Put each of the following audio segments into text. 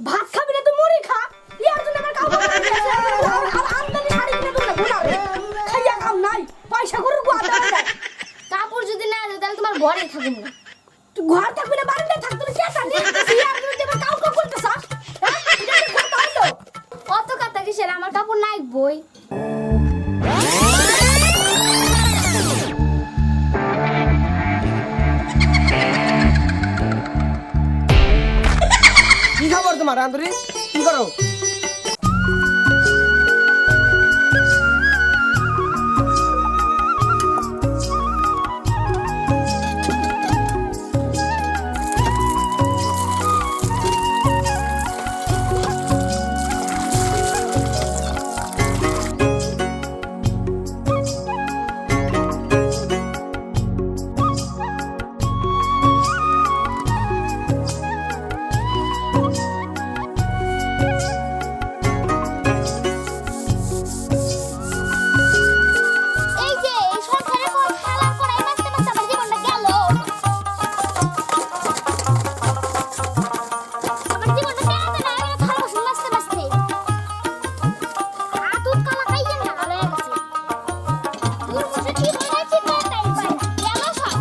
ভাত খাবি না তুই মুড়ি খা ইয়ার জন্য আমার কাপড় আর আমদানি শাড়ি কিনে তোমরা গুনারে খাইয়া কাম নাই পয়সা করে গোয়াদা যায় কাপড় যদি না দেয় তাহলে তোমার ঘরে থাকুন না। তুই ঘর থাকবি না বাড়িতে থাকতে না কেটা নিয়ে ইয়ার জন্য তুমি কাউ কাউ করতেছস হ্যাঁ এটা কি কথা হলো অত কথা কিসের, আমার কাপড় নাই বই। কি খবর তোমার আন্তরি? কি করো? এই যে এই সংসারের পর খেলার পর এই বাঁচতে বাঁচতে আমার জীবনটা গেল। আমার জীবনটা বেড়াতে না এবারে ভালোবাসুন বাঁচতে বাঁচতে আতুত কালা খাইয়েন না ভালো হয়ে গেছে। দূর বসে ঠিক হয়ে ঠিক করে টাইম পাই না গেল সব।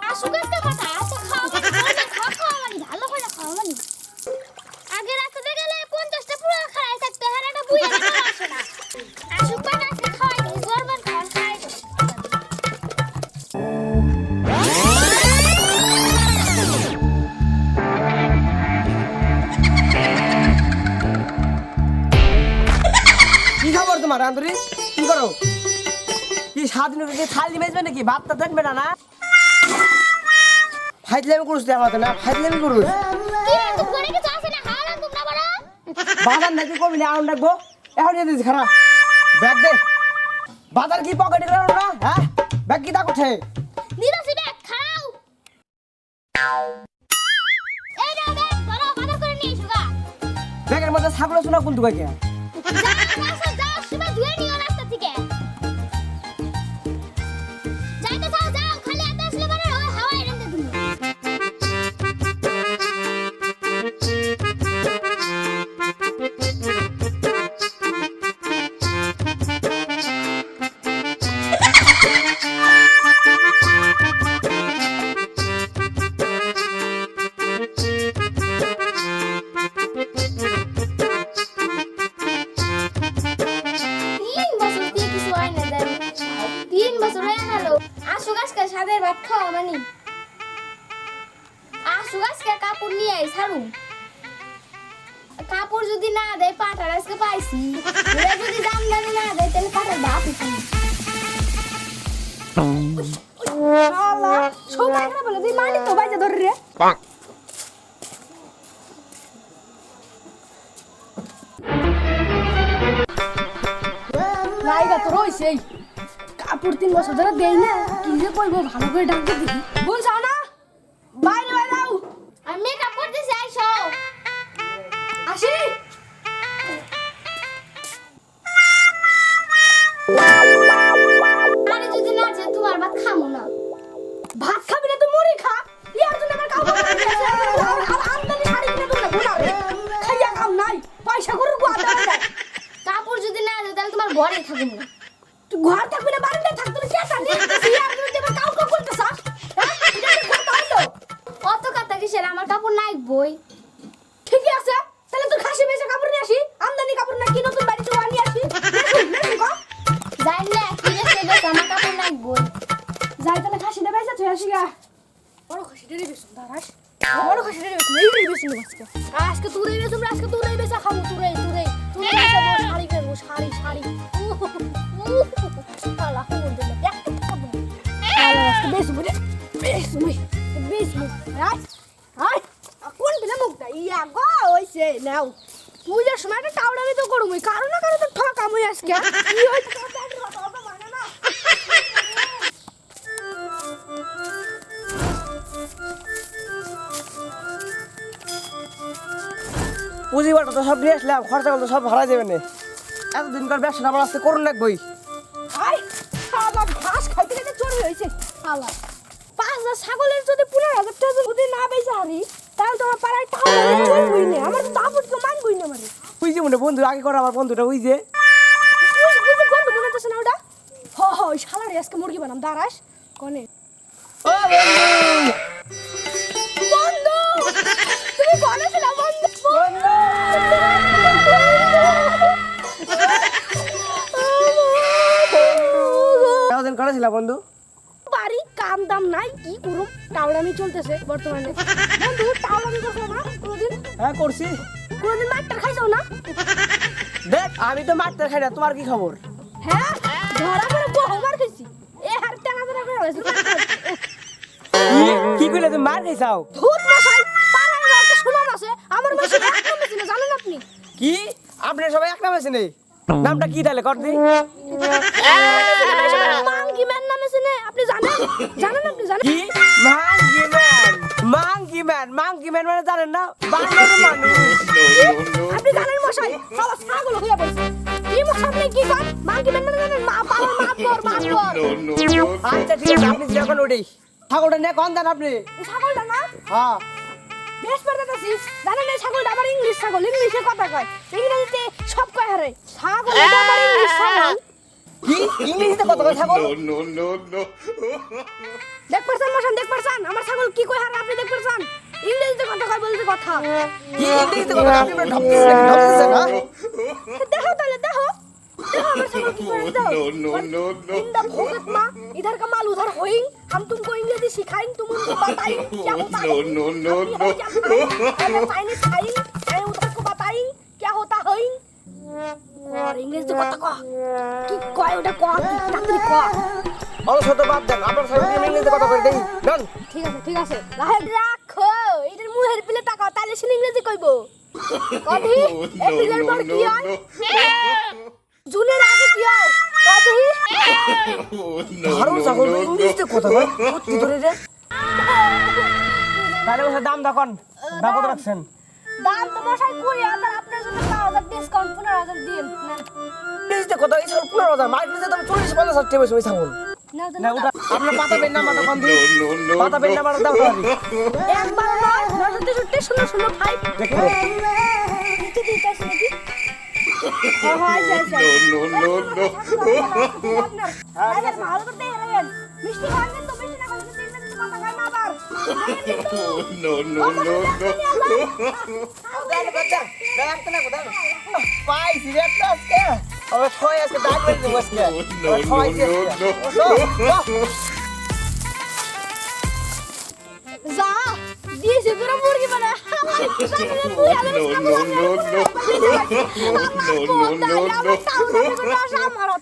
আসুক একটা কথা আছে খাওয়া খাওয়া মানে ভালো করে খাওয়া মানে আগে রাস্তাতে গেলে 50টা পুরো খাড়াই থাকতে হারাটা বুইয়া আসে না। আসুক পান আজকে খাওয়াই দিই গরমান খাওয়া খাই কি খবর তোমার আন্তরি? কি করো? কি স্বাধীন থালি মেজবে নাকি? ভাতটা দেখবে না? না ফাইজলামি করুস আমাকে না, ফাইজলামি করুস। কি তুই করে কিছু আছে না হালান তোমরা বড় বাজার নাকি কবি না আউন ডাকবো এখন দিয়ে দিস খারাপ ব্যাগ দে। বাজার কি পকেটে রাখো না? হ্যাঁ ব্যাগ কি তা কোঠে? নিদাসি ব্যাগ খাও এই নাও ব্যাগ বড় বাজার করে নিয়ে এসো গা। ব্যাগের মধ্যে ছাগল শোনা কোন দুগাকে? যাও সময় ধুয়ে নিও রাস্তা থেকে যাইতে যাও যাও খালি হাতে আসলে মানে ওই হাওয়ায় রেন্দে তুমি তিন বছর দিয়ে কিছু হয় না দেন 3 বছর হয়ে গেল আসুক আজকে সাদের ভাত খাওয়া মানে আসুক আজকে কাপড় নিয়ে আই ছাড়ু কাপড় যদি না দেয় পাটার আজকে পাইছি এরা যদি দাম দামি না দেয় তাহলে পাটার বাপ উঠে শালা সবাই করে বলে তুই মানি তো বাইজা ধরে রে লাইগা তো রইছে এই কাপড় 3 বছর ধরে দেই না কি যে কইবো ভালো করে ডাকতে দিই বল যাও না বাইরে বাইরে যাও আমি মেকআপ করতেছি আইসো আসি আরে যদি না যে তোমার ভাত খামু না ভাত খাবি না তুই মুড়ি খা ইয়ার জন্য আমার কাপড় আর আমদানি শাড়ি কিনে তোমরা গুনারে খাইয়া কাম নাই পয়সা করে গোয়াদা যায় কাপড় যদি না দেয় তাহলে তোমার ঘরে থাকুন না। তুই ঘর থাকবি না বাড়িতে থাকতে না কেটা নিয়ে ইয়ার জন্য তুমি কাউ কাউ করতেছস হ্যাঁ এটা কি কথা হলো অত কথা কিসের, আমার কাপড় নাই বই। ঠিকই আছে তাহলে তুই খাসি বেচে কাপড় নিয়ে আসি আমদানি কাপড় না কি নতুন বাড়িতে নিয়ে আসি নেই গো যাই না কি রে বেশ আমার কাপড় নাই বই। যাই তাহলে খাসি না বেচে তুই আসি গা বড় খাসি রে বেশ দাঁড়াস বড় খাসি রে বেশ এই বেশ আজকে আজকে তুই রে তোমরা আজকে তুই বেচে খাবো তুই বেচে শাড়ি কিনবো শাড়ি শাড়ি শালা কোন দিন একটা খাবো শালা আজকে বেশ রাজ আয় কোন দিন মুখটা ইয়া গো হইছে নাও পূজার সময় একটা টাউডারি তো করুম কারণ না কারণ তো ঠকাম হই আজকে কি হইছে কথা মানে না পুঁজিবাটা তো সব নিয়ে আসলাম, খরচা করলে সব হারাই যাবে না। এতদিনকার ব্যবসা আমার আজকে করুন লাগবই। আই শালা ঘাস খাইতে খাইতে চুরি হইছে শালা 5000 ছাগলের যদি 15000 টাকা যদি না বেচা হারি তাহলে তোমার পাড়ায় টাকা চুরি হইনি আমার তো দাবুত তো মনে বন্ধু আগে করে আমার বন্ধুটা ওই যে ওই যে বন্ধু মনে হচ্ছে না ওটা ওই শালারে আজকে মুরগি বানাম দাঁড়াস কনে ও বন্ধু বন্ধু তুমি কনে ছিল বন্ধু কতদিন করেছিল বন্ধু বাড়ি কাম দাম নাই কি করুম টাউলামি চলতেছে বর্তমানে বন্ধু টাউলামি করছো না কোনদিন হ্যাঁ করছি মারটার খাইছো না দেখ আমি তো মারতে খাই না তোমার কি খবর হ্যাঁ ধরা পড়ে বহুবার খাইছি এ হার টানা ধরা করে হয়েছে কি কইলে তুমি মার খাইছাও ধুত মশাই পাড়ার একটা সুনাম আছে আমার মাসে এক নামে ছিল জানেন আপনি কি আপনি সবাই এক নাম আছে নেই নামটা কি তাহলে কর দি মাঙ্গি ম্যান নামে চিনে আপনি জানেন আপনি জানেন কি মাঙ্কি ম্যান মানে জানেন না বানর মানুষ আপনি জানেন মশাই সব ছাগল হইয়া বলছে কি মশাই আপনি কি করেন মাঙ্গি ম্যান মানে জানেন মা পাওয়ার মাপ কর আচ্ছা ঠিক আছে আপনি যখন ওঠেই ছাগলটা নিয়ে কন দেন আপনি এই ছাগলটা না হ্যাঁ বেশ পারতেছি জানেন এই ছাগলটা আবার ইংলিশ ছাগল ইংলিশে কথা কয় ইংরেজিতে সব কয় হারে ছাগলটা আবার ইংলিশ ছাগল কি ইংলিশে কত কথা ছাগল দেখ পারছেন মশান দেখ পারছেন আমার ছাগল কি কয় হারে আপনি দেখ পারছেন ইংরেজিতে কথা কয় বলতে কথা কি ইংলিশে কথা আপনি পুরো ঢপতেছেন হ্যাঁ देखो पहले देखो हमारे सामने की कर दो इन द भोगत माँ इधर का माल उधर होइंग हम तुमको इंग्लिश सिखाएंगे तुम उनको बताएंगे क्या होता है चाइनीज खाएंगे मैं उधर को बताएंगे क्या होता है और इंग्लिश तो कत को कि কয় ওটা কো তাড়াতাড়ি কো অল শত বাদ দেন আপনার সাথে ইংলিশে কথা কই দেই ডান ঠিক আছে লাহে রাখো এটার মুহের পিলে তাকাও তাহলে সে ইংরেজি কইবো কদি এই পিলের পর কি হয় জুনের আগে কি হয় কদি আরো ছাগল ইংলিশে কথা কয় সত্যি ধরে রে তাহলে ওর দাম দেখুন দাম কত রাখছেন দাম তো মশাই 20000 আপনার জন্য 5000 ডিসকাউন্ট 15000 দিন ইংলিশে কথা এই ছাগল 15000 মার্কেটে দাম 40-50 টাকা বেশি ওই ছাগল না ওটা আপনার পাতা বেন না মাথা কম দিন পাতা বেন না মাথা দাও একবার না 963 005 দেখো নিচে দিতে শুনি হাই যাই আপনার ভালো করতে এলেন মিষ্টি খাবেন তো মিষ্টি না খাবেন তো মাথা খায় না আবার দাঁড়া বাচ্চা দেখ না কোদা পাই সিরিয়াস আজকে ওই ছয় আজকে দাঁড় করে দেব আজকে ছয় যা দিয়েছে তোরা মুরগি বানা আমার কিসানে তুই আমার